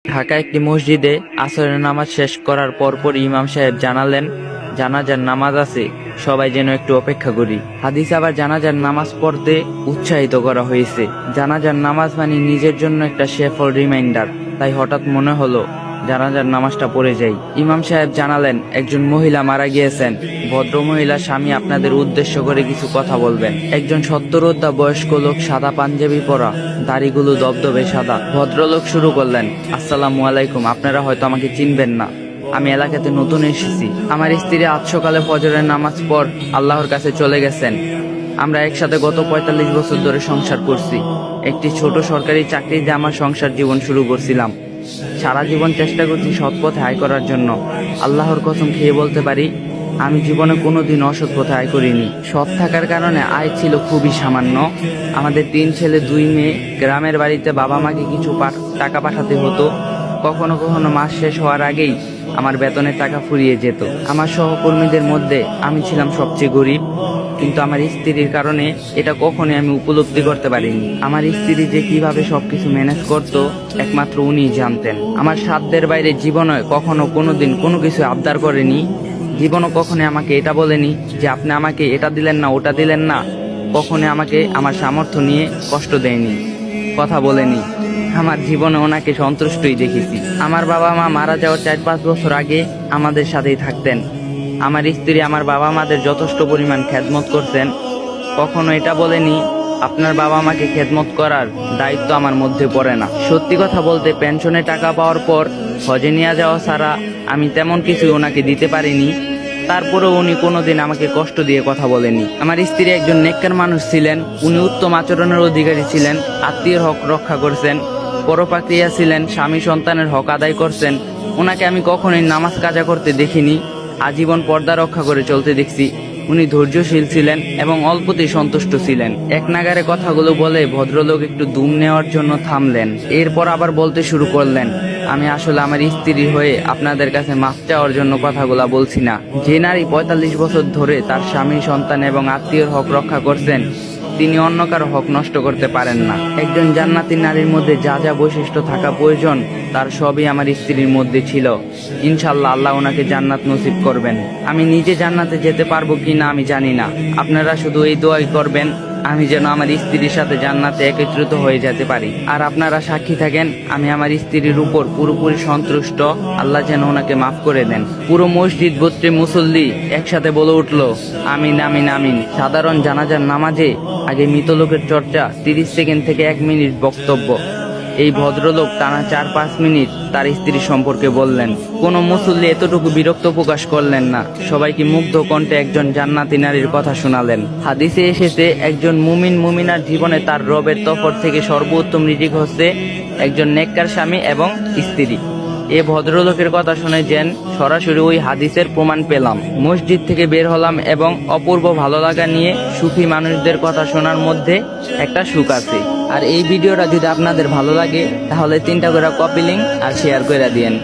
ঢাকা একটি মসজিদে আসরের নামাজ শেষ করার পরপর ইমাম সাহেব জানালেন, জানাজার নামাজ আছে, সবাই যেন একটু অপেক্ষা করি। হাদিসে আবার জানাজার নামাজ পড়তে উৎসাহিত করা হয়েছে। জানাজার নামাজ মানে নিজের জন্য একটা শেফল রিমাইন্ডার। তাই হঠাৎ মনে হলো জানাজার নামাজটা পড়ে যাই। ইমাম সাহেব জানালেন, একজন মহিলা মারা গিয়েছেন। ভদ্র মহিলা স্বামী আপনাদের উদ্দেশ্য করে কিছু কথা বলবেন। একজন 70 বয়স্ক লোক, সাদা পাঞ্জাবি পরা, দাড়িগুলো দবদবে সাদা। ভদ্রলোক শুরু করলেন, আসসালামু আলাইকুম। আপনারা হয়তো আমাকে চিনবেন না, আমি এলাকাতে নতুন এসেছি। আমার স্ত্রী আজ সকালে ফজরের নামাজ পর আল্লাহর কাছে চলে গেছেন। আমরা একসাথে গত 45 বছর ধরে সংসার করছি। একটি ছোট সরকারি চাকরি দিয়ে আমার সংসার জীবন শুরু করছিলাম। সারা জীবন চেষ্টা করছি সৎ পথে আয় করার জন্য। আল্লাহর কসম খেয়ে বলতে পারি, আমি জীবনে কোনোদিন অসৎ পথে আয় করিনি। সৎ থাকার কারণে আয় ছিল খুবই সামান্য। আমাদের 3 ছেলে 2 মেয়ে। গ্রামের বাড়িতে বাবা মাকে কিছু টাকা পাঠাতে হতো। কখনো কখনো মাস শেষ হওয়ার আগেই আমার বেতনের টাকা ফুরিয়ে যেত। আমার সহকর্মীদের মধ্যে আমি ছিলাম সবচেয়ে গরিব, কিন্তু আমার স্ত্রীর কারণে এটা কখনোই আমি উপলব্ধি করতে পারিনি। আমার স্ত্রী যে কিভাবে সবকিছু ম্যানেজ করত, একমাত্র উনিই জানতেন। আমার সাধ্যের বাইরে জীবনে কখনো কোনোদিন কোনো কিছু আবদার করেনি। জীবনও কখনো আমাকে এটা বলেনি যে আপনি আমাকে এটা দিলেন না, ওটা দিলেন না। কখনো আমাকে আমার সামর্থ্য নিয়ে কষ্ট দেয়নি, কথা বলেনি। আমার জীবনে ওনাকে সন্তুষ্টই দেখেছি। আমার বাবা মা মারা যাওয়ার 4-5 বছর আগে আমাদের সাথেই থাকতেন। আমার স্ত্রী আমার বাবা মাদের যথেষ্ট পরিমাণ খেদমত করতেন। কখনো এটা বলেনি আপনার বাবা মাকে খেদমত করার দায়িত্ব আমার মধ্যে পড়ে না। সত্যি কথা বলতে, পেনশনে টাকা পাওয়ার পর হজে নিয়ে যাওয়া ছাড়া আমি তেমন কিছু ওনাকে দিতে পারিনি। তারপরেও উনি কোনোদিন আমাকে কষ্ট দিয়ে কথা বলেনি। আমার স্ত্রী একজন নেককার মানুষ ছিলেন। উনি উত্তম আচরণের অধিকারী ছিলেন, আত্মীয়ের হক রক্ষা করছেন, পরপাক্রিয়া ছিলেন, স্বামী সন্তানের হক আদায় করছেন। ওনাকে আমি কখনোই নামাজ কাজা করতে দেখিনি। আজীবন পর্দা রক্ষা করে চলতে দেখছি। উনি ধৈর্যশীল ছিলেন এবং অল্পতেই সন্তুষ্ট ছিলেন। এক নাগারে কথাগুলো বলে ভদ্রলোক একটু দুম নেওয়ার জন্য থামলেন। এরপর আবার বলতে শুরু করলেন, আমি আসলে আমার স্ত্রী হয়ে আপনাদের কাছে মাফ চাওয়ার জন্য কথাগুলা বলছি না। যে নারী 45 বছর ধরে তার স্বামী, সন্তান এবং আত্মীয়র হক রক্ষা করছেন, তিনি অন্য কারো হক নষ্ট করতে পারেন না। একজন জান্নাতি নারীর মধ্যে যা যা বৈশিষ্ট্য থাকা প্রয়োজন, তার সবই আমার স্ত্রীর মধ্যে ছিল। ইনশাল্লাহ আল্লাহ ওনাকে জান্নাত নসিব করবেন। আমি নিজে জান্নাতে যেতে পারবো কিনা আমি জানি না। আপনারা শুধু এই দোয়াই করবেন আমি যেন আমার স্ত্রীর সাথে জান্নাতে একত্রিত হয়ে যেতে পারি। আর আপনারা সাক্ষী থাকেন, আমি আমার স্ত্রীর উপর পুরোপুরি সন্তুষ্ট। আল্লাহ যেন ওনাকে মাফ করে দেন। পুরো মসজিদ ভর্তি মুসল্লি একসাথে বলে উঠল, আমিন আমিন আমিন। সাধারণ জানাজার নামাজে আগে মৃত লোকের চর্চা, 30 সেকেন্ড থেকে 1 মিনিট বক্তব্য। এই ভদ্রলোক টানা 4-5 মিনিট তার স্ত্রী সম্পর্কে বললেন। কোনো মুসল্লি এতটুকু বিরক্ত প্রকাশ করলেন না। সবাইকে মুগ্ধ কণ্ঠে একজন জান্নাতি নারীর কথা শোনালেন। হাদিসে এসেছে, একজন মুমিন মুমিনার জীবনে তার রবের তরফ থেকে সর্বোত্তম রিজিক হচ্ছে একজন নেককার স্বামী এবং স্ত্রী। এ ভদ্রলোকের কথা শুনে যেন সরাসরি ওই হাদিসের প্রমাণ পেলাম। মসজিদ থেকে বের হলাম এবং অপূর্ব ভালো লাগা নিয়ে সুফি মানুষদের কথা শোনার মধ্যে একটা সুখ আছে। আর এই ভিডিওটা যদি আপনাদের ভালো লাগে তাহলে 3টা করে কপি লিংক আর শেয়ার করে দিয়েন।